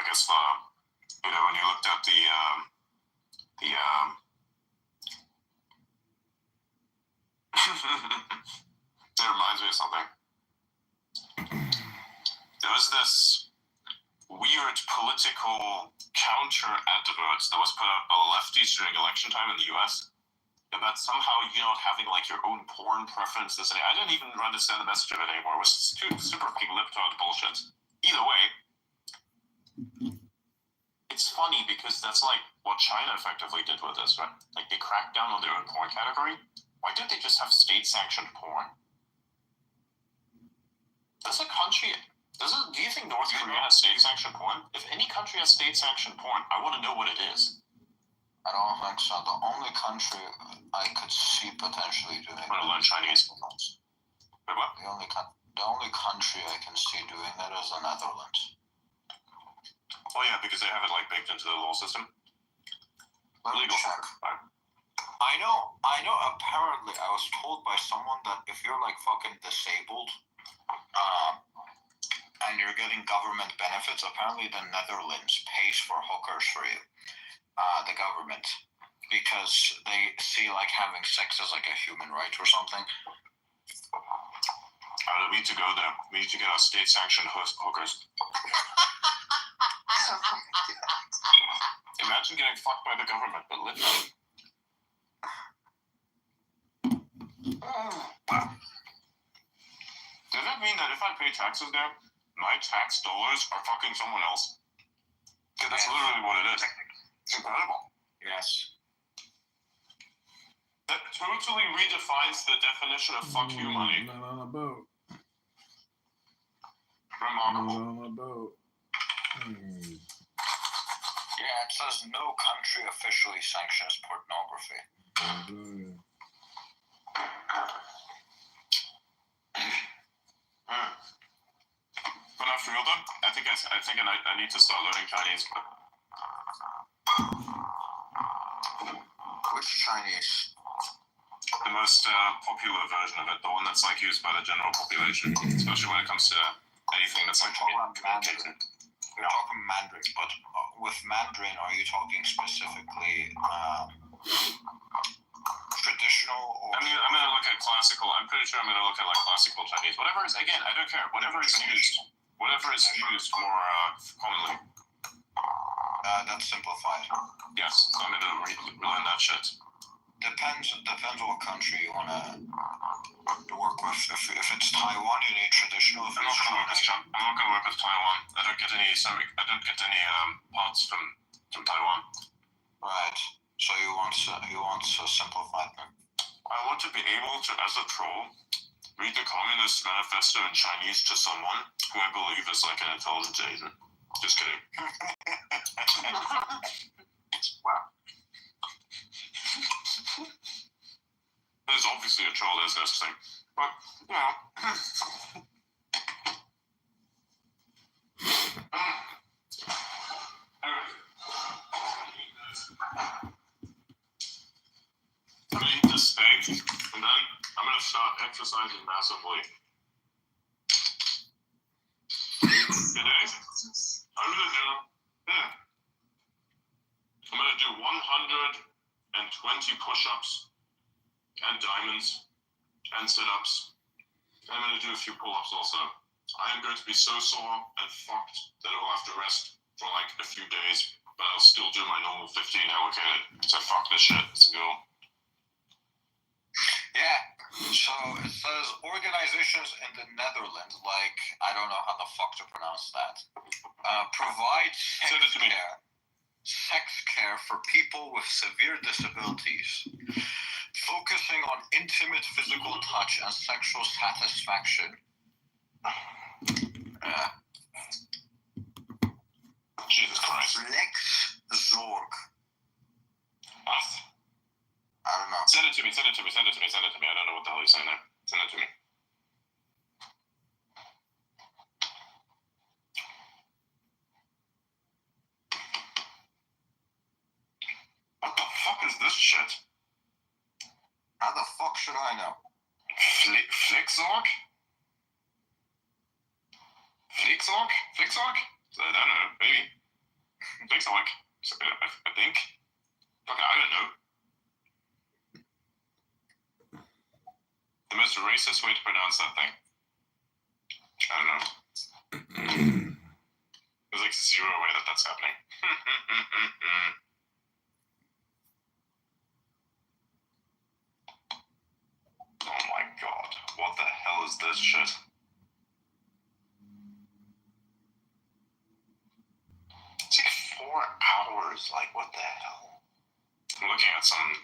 guess when you looked at it reminds me of something. There was this weird political counter advert that was put out by the lefties during election time in the US about somehow you not having like your own porn preferences. I didn't even understand the message of it anymore. It was super fucking libtard bullshit. Either way, it's funny because that's like what China effectively did with this, right? Like they cracked down on their own porn category. Why did they just have state-sanctioned porn? Do you think North Korea has state-sanctioned porn? If any country has state-sanctioned porn, I want to know what it is.
I don't think so. The only country I could see potentially doing
I'm gonna learn Chinese. Wait, what?
The only country I can see doing that is the Netherlands.
Oh yeah, because they have it like baked into the law system.
Let me check. I know. Apparently, I was told by someone that if you're like fucking disabled, and you're getting government benefits, apparently the Netherlands pays for hookers for you, the government, because they see like having sex as like a human right or something.
We need to go there. We need to get our state-sanctioned hookers. Imagine getting fucked by the government, but literally. Does that mean that if I pay taxes there, my tax dollars are fucking someone else? Because that's literally what it is. It's incredible.
Yes.
That totally redefines the definition of fuck you money.
Not on a boat.
Remarkable.
Not on a boat.
Yeah, it says no country officially sanctions pornography.
But not for real though, I think I need to start learning Chinese.
Which Chinese?
The most popular version of it, the one that's like used by the general population, especially when it comes to anything that's like communication.
You're talking Mandarin, but with Mandarin, are you talking specifically traditional? Or
I'm gonna look at classical. I'm pretty sure I'm gonna look at like classical Chinese. Whatever is, again, I don't care. Whatever is used more commonly.
That's simplified.
Yes, so I'm gonna learn that shit.
Depends what country you wanna work with. If it's Taiwan, you need traditional.
I'm not gonna work with Taiwan. I don't get any parts from Taiwan.
Right. So you want to simplify them.
I want to be able to, as a troll, read the Communist Manifesto in Chinese to someone who I believe is like an intelligent agent. Just kidding. Wow. There's obviously a troll, there's no such thing. But, you know. exercising massively. Today, I'm gonna do 120 push-ups and diamonds and sit-ups. I'm gonna do a few pull-ups also. I am going to be so sore and fucked that I'll have to rest for like a few days, but I'll still do my normal 15 allocated. So fuck this shit. Let's go.
Yeah. So it says organizations in the Netherlands, like, I don't know how the fuck to pronounce that, provide sex care for people with severe disabilities, focusing on intimate physical touch and sexual satisfaction.
Jesus Christ.
Flexzorg.
What?
I don't know.
Send it to me. I don't know what the hell he's saying there. Send it to me. What the fuck is this shit?
How the fuck should I know?
Flexzorg? Flexzorg? I don't know, maybe. Flexzorg, I think. Fuck, I don't know. The most racist way to pronounce that thing. I don't know. There's like zero way that that's happening. Oh my god. What the hell is this shit? It's like 4 hours. Like, what the hell? I'm looking at some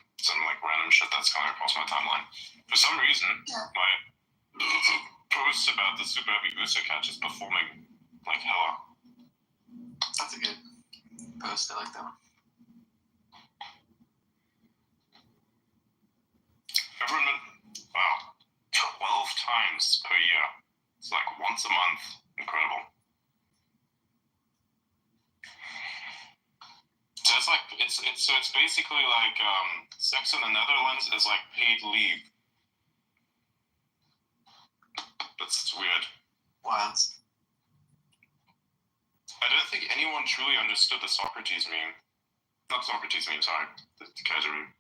like random shit that's coming across my timeline. For some reason, my posts about the super heavy Uso catch is performing like hella.
That's a good post. I like that one.
Government, wow, 12 times per year. It's like once a month. Incredible. So it's like it's basically like sex in the Netherlands is like paid leave. That's weird.
Wild.
I don't think anyone truly understood the Socrates meme. Not Socrates meme, sorry. The Kaiser meme.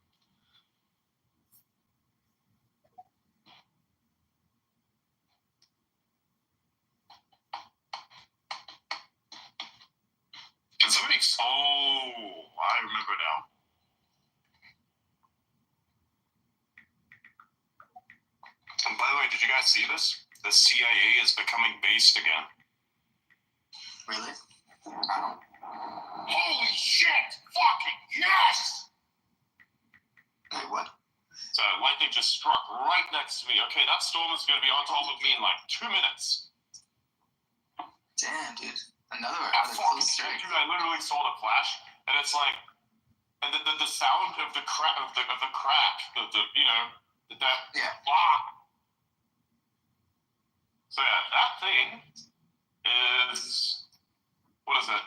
Can somebody... Oh, I remember now. And by the way, did you guys see this? The CIA is becoming based again.
Really?
Holy shit! Fucking yes!
Wait, what?
So lightning just struck right next to me. Okay, that storm is going to be on top of me in like 2 minutes.
Damn, dude. Another
I literally saw the flash, and it's like, and the sound of the crack, So yeah, that thing is, what is it?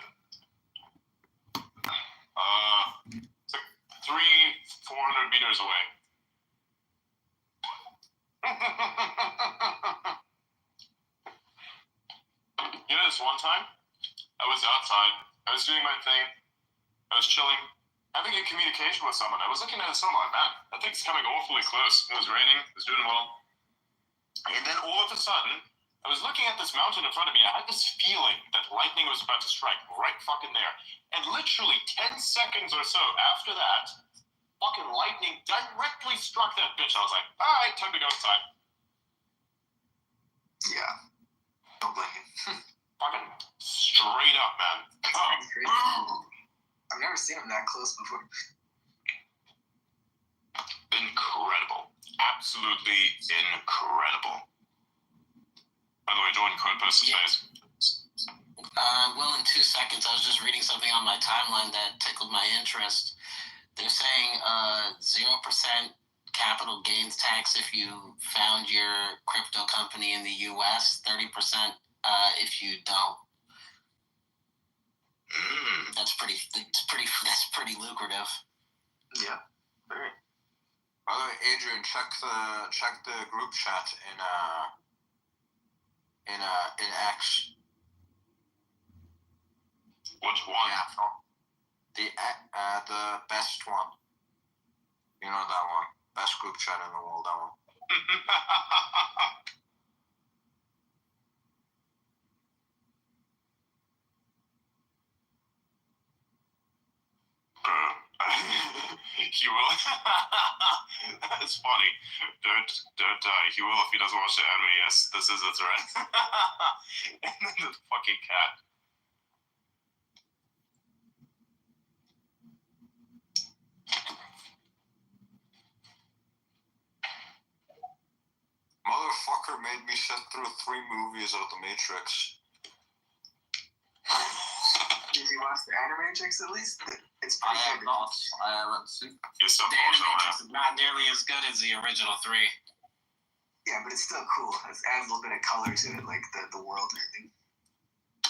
It's like 400 meters away. You know, this one time, I was outside, I was doing my thing, I was chilling, having a communication with someone. I was looking at the sun like, man, that thing's coming awfully close. It was raining, it was doing well. And then all of a sudden, I was looking at this mountain in front of me. I had this feeling that lightning was about to strike right fucking there. And literally 10 seconds or so after that, fucking lightning directly struck that bitch. I was like, all right, time to go inside.
Yeah. Don't blame you.
Fucking straight up, man.
I've never seen him that close before.
Incredible. Absolutely incredible. By the way, Jordan, code post his face.
Well, in 2 seconds, I was just reading something on my timeline that tickled my interest. They're saying 0% capital gains tax if you found your crypto company in the U.S., 30% if you don't. That's pretty lucrative.
Yeah, very.
By the way, Adrian, check the group chat in X.
Which one?
Yeah, the best one. You know that one. Best group chat in the world, that one.
He will. That's funny. Don't die. He will if he doesn't watch the anime. Yes, this is a threat. And then the fucking cat.
Motherfucker made me sit through 3 movies of The Matrix.
Did you watch the Animatrix at least? It's
I
pretty
have
good.
not. I haven't seen.
You
The Animatrix is not nearly as good as the original 3.
Yeah, but it's still cool. It adds a little bit of color to it, like the world and everything.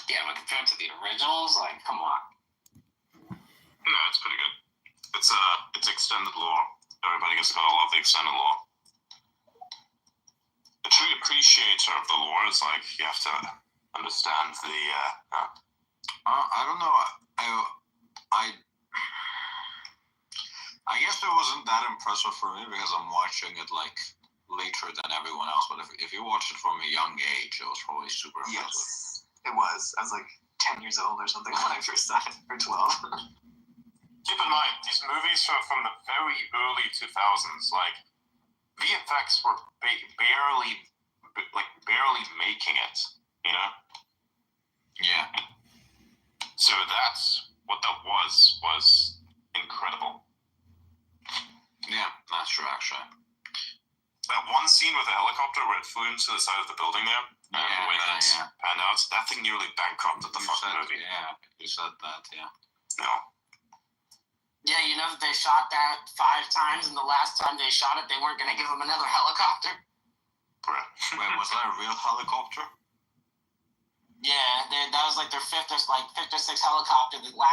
Yeah, but compared to the originals, like, come on.
No, it's pretty good. It's extended lore. Everybody gets gotta love the extended lore. A true appreciator of the lore is like you have to understand the.
I don't know. I guess it wasn't that impressive for me because I'm watching it like later than everyone else. But if you watch it from a young age, it was probably super impressive.
Yes, it was. I was like 10 years old or something when I first saw it, or 12.
Keep in mind, these movies are from the very early 2000s. Like, VFX were barely making it, you know?
Yeah.
So that's what that was incredible.
Yeah, that's true, actually.
That one scene with the helicopter where it flew into the side of the building there, and the way that panned out, that thing nearly bankrupted the fucking movie.
Yeah, you said that, yeah.
No.
Yeah, you know that they shot that 5 times, and the last time they shot it, they weren't going to give them another helicopter.
Wait, was that a real helicopter?
Yeah, that was like their 5th or 6th helicopter. The last